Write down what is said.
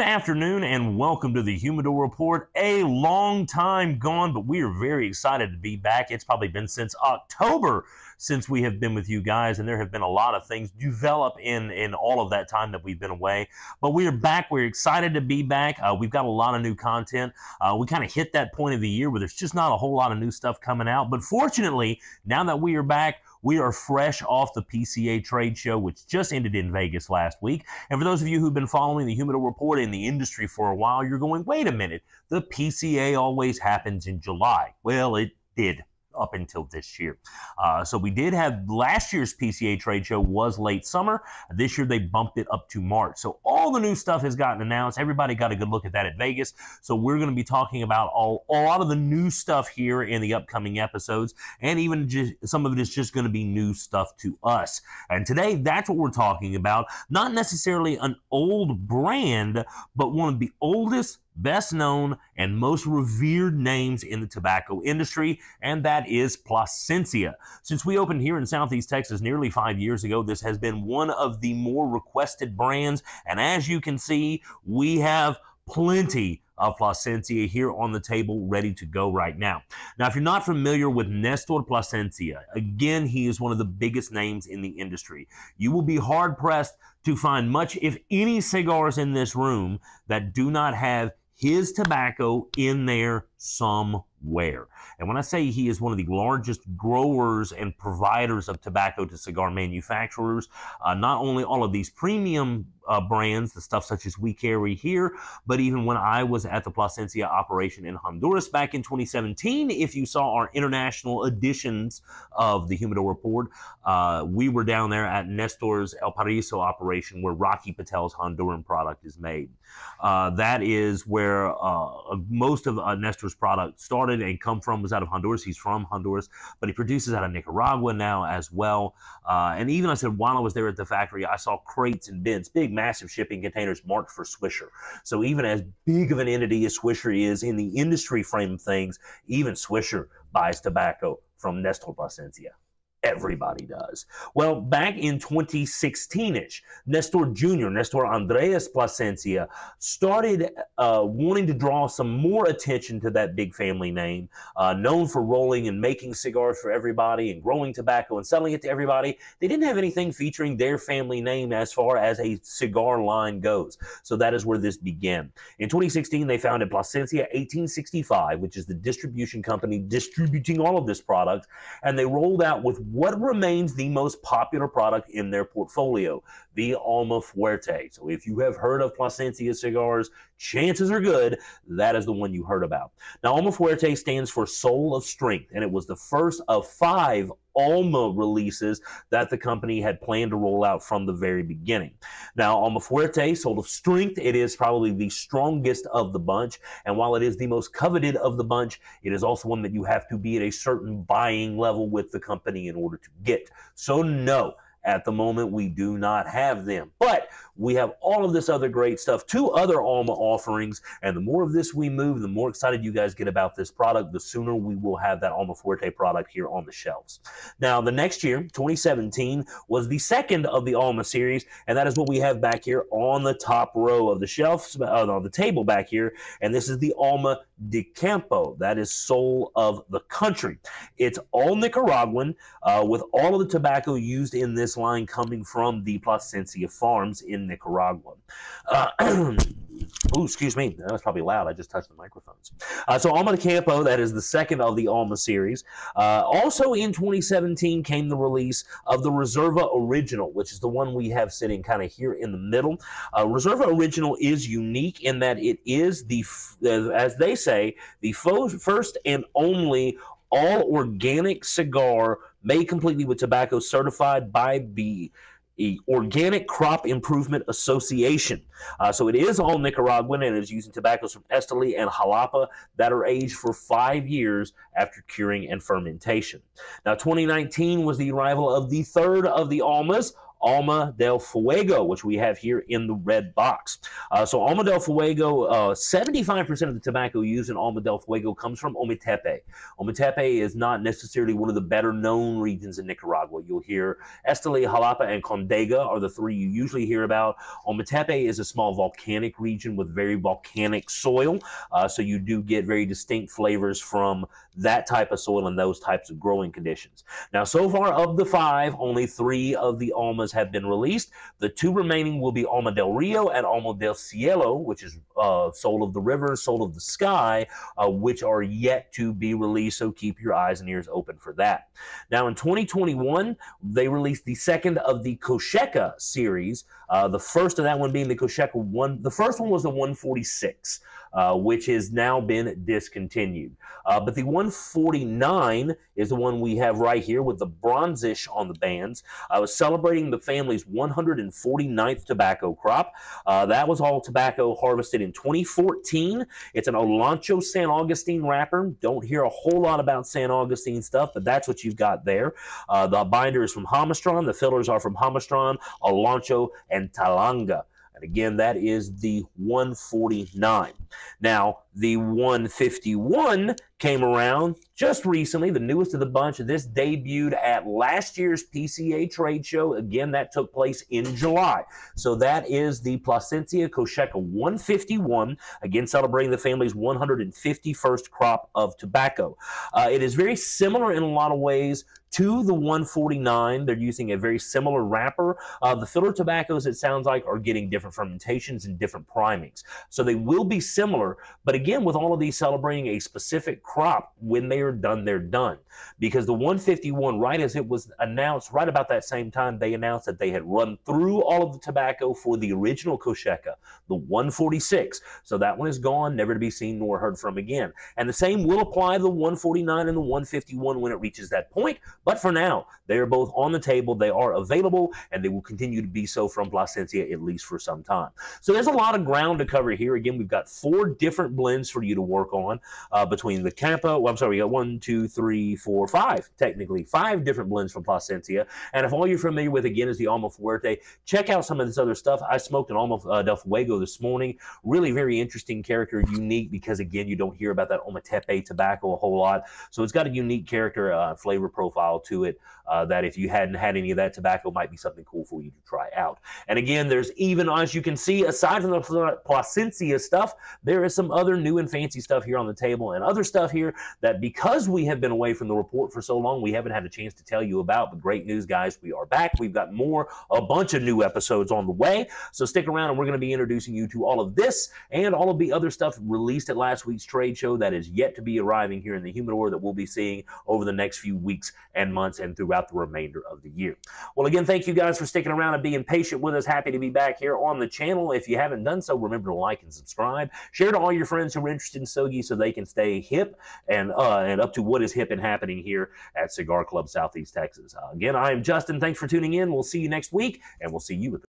afternoon and welcome to the Humidor Report. A long time gone, but we are very excited to be back. It's probably been since October since we have been with you guys, and there have been a lot of things develop in all of that time that we've been away. But we are back. We're excited to be back. We've got a lot of new content. We kind of hit that point of the year where there's just not a whole lot of new stuff coming out. But fortunately, now that we are back, we are fresh off the PCA trade show, which just ended in Vegas last week. And for those of you who've been following the Humidor Report in the industry for a while, you're going, wait a minute, the PCA always happens in July. Well, it did up until this year. So we did have last year's PCA trade show was late summer. This year they bumped it up to March. So all the new stuff has gotten announced. Everybody got a good look at that at Vegas. So we're going to be talking about a lot of the new stuff here in the upcoming episodes. And even just some of it is just going to be new stuff to us. And today that's what we're talking about. Not necessarily an old brand, but one of the oldest, best known, and most revered names in the tobacco industry, and that is Plasencia. Since we opened here in Southeast Texas nearly 5 years ago, this has been one of the more requested brands, and as you can see, we have plenty of Plasencia here on the table ready to go right now. Now, if you're not familiar with Nestor Plasencia, again, he is one of the biggest names in the industry. You will be hard-pressed to find much, if any, cigars in this room that do not have his tobacco in there somewhere. And when I say he is one of the largest growers and providers of tobacco to cigar manufacturers, not only all of these premium brands, the stuff such as we carry here, but even when I was at the Plasencia operation in Honduras back in 2017, if you saw our international editions of the Humidor Report, we were down there at Nestor's El Paraiso operation where Rocky Patel's Honduran product is made. That is where most of Nestor's product started and come from, was out of Honduras. He's from Honduras, but he produces out of Nicaragua now as well. And even I said, while I was there at the factory, I saw crates and bins, big, massive shipping containers marked for Swisher. So even as big of an entity as Swisher is in the industry frame of things, even Swisher buys tobacco from Nestor Plasencia. Everybody does. Well, back in 2016-ish, Nestor Jr., Nestor Andres Plasencia, started wanting to draw some more attention to that big family name, known for rolling and making cigars for everybody and growing tobacco and selling it to everybody. They didn't have anything featuring their family name as far as a cigar line goes. So that is where this began. In 2016, they founded Plasencia 1865, which is the distribution company distributing all of this product, and they rolled out with what remains the most popular product in their portfolio, the Alma Fuerte. So if you have heard of Plasencia cigars, chances are good that is the one you heard about. Now, Alma Fuerte stands for Soul of Strength, and it was the first of 5 Alma releases that the company had planned to roll out from the very beginning. Now, Alma Fuerte, Soul of Strength, it is probably the strongest of the bunch, and while it is the most coveted of the bunch, it is also one that you have to be at a certain buying level with the company in order to get. So no, at the moment, we do not have them. But we have all of this other great stuff, 2 other Alma offerings, and the more of this we move, the more excited you guys get about this product, the sooner we will have that Alma Fuerte product here on the shelves. Now, the next year, 2017, was the second of the Alma series, and that is what we have back here on the top row of the shelves, on the table back here, and this is the Alma de Campo. That is Soul of the Country. It's all Nicaraguan, with all of the tobacco used in this line coming from the Plasencia farms in Nicaragua. Oh, excuse me. That was probably loud. I just touched the microphones. So Alma de Campo, that is the second of the Alma series. Also in 2017 came the release of the Reserva Original, which is the one we have sitting kind of here in the middle. Reserva Original is unique in that it is the, as they say, the first and only all-organic cigar made completely with tobacco certified by the Organic Crop Improvement Association. So it is all Nicaraguan and it is using tobaccos from Esteli and Jalapa that are aged for 5 years after curing and fermentation. Now, 2019 was the arrival of the third of the Almas, Alma del Fuego, which we have here in the red box. So Alma del Fuego, 75% of the tobacco used in Alma del Fuego comes from Ometepe. Ometepe is not necessarily one of the better known regions in Nicaragua. You'll hear Esteli, Jalapa, and Condega are the three you usually hear about. Ometepe is a small volcanic region with very volcanic soil, so you do get very distinct flavors from that type of soil and those types of growing conditions. Now, so far of the 5, only 3 of the Almas have been released. The 2 remaining will be Alma del Rio and Alma del Cielo, which is Soul of the River, Soul of the Sky, which are yet to be released, so keep your eyes and ears open for that. Now, in 2021, they released the second of the Cocheca series, the first of that one being the Cocheca 1. The first one was the 146. Which has now been discontinued. But the 149 is the one we have right here with the bronzish on the bands. I was celebrating the family's 149th tobacco crop. That was all tobacco harvested in 2014. It's an Olancho San Agustin wrapper. Don't hear a whole lot about San Agustin stuff, but that's what you've got there. The binder is from Jamastran. The fillers are from Jamastran, Olancho, and Talanga. And again, that is the 149. Now, the 151 came around just recently, the newest of the bunch. This debuted at last year's PCA trade show. Again, that took place in July. So that is the Plasencia Cocheca 151, again celebrating the family's 151st crop of tobacco. It is very similar in a lot of ways to the 149. They're using a very similar wrapper. The filler tobaccos, it sounds like, are getting different fermentations and different primings. So they will be similar, but again, with all of these celebrating a specific crop, when they are done, they're done. Because the 151, right as it was announced, right about that same time, they announced that they had run through all of the tobacco for the original Cocheca, the 146. So that one is gone, never to be seen nor heard from again. And the same will apply to the 149 and the 151 when it reaches that point. But for now, they are both on the table, they are available, and they will continue to be so from Plasencia at least for some time. So there's a lot of ground to cover here. Again, we've got 4 different blends for you to work on between the Campo. Well, I'm sorry, we got 1, 2, 3, 4, 5, technically 5 different blends from Plasencia. And if all you're familiar with, again, is the Alma Fuerte, check out some of this other stuff. I smoked an Alma del Fuego this morning. Really very interesting character, unique, because again, you don't hear about that Ometepe tobacco a whole lot. So it's got a unique character flavor profile to it that if you hadn't had any of that tobacco might be something cool for you to try out. And again, there's even, as you can see, aside from the Plasencia stuff, there is some other new and fancy stuff here on the table and other stuff here that, because we have been away from the report for so long, we haven't had a chance to tell you about. But great news, guys, we are back. We've got a bunch of new episodes on the way, so stick around and we're going to be introducing you to all of this and all of the other stuff released at last week's trade show that is yet to be arriving here in the humidor that we'll be seeing over the next few weeks and months and throughout the remainder of the year. Well, again, thank you guys for sticking around and being patient with us. Happy to be back here on the channel. If you haven't done so, remember to like and subscribe. Share to all your friends who are interested in Stogie so they can stay hip and up to what is hip and happening here at Cigar Club Southeast Texas. Again, I am Justin. Thanks for tuning in. We'll see you next week, and we'll see you at the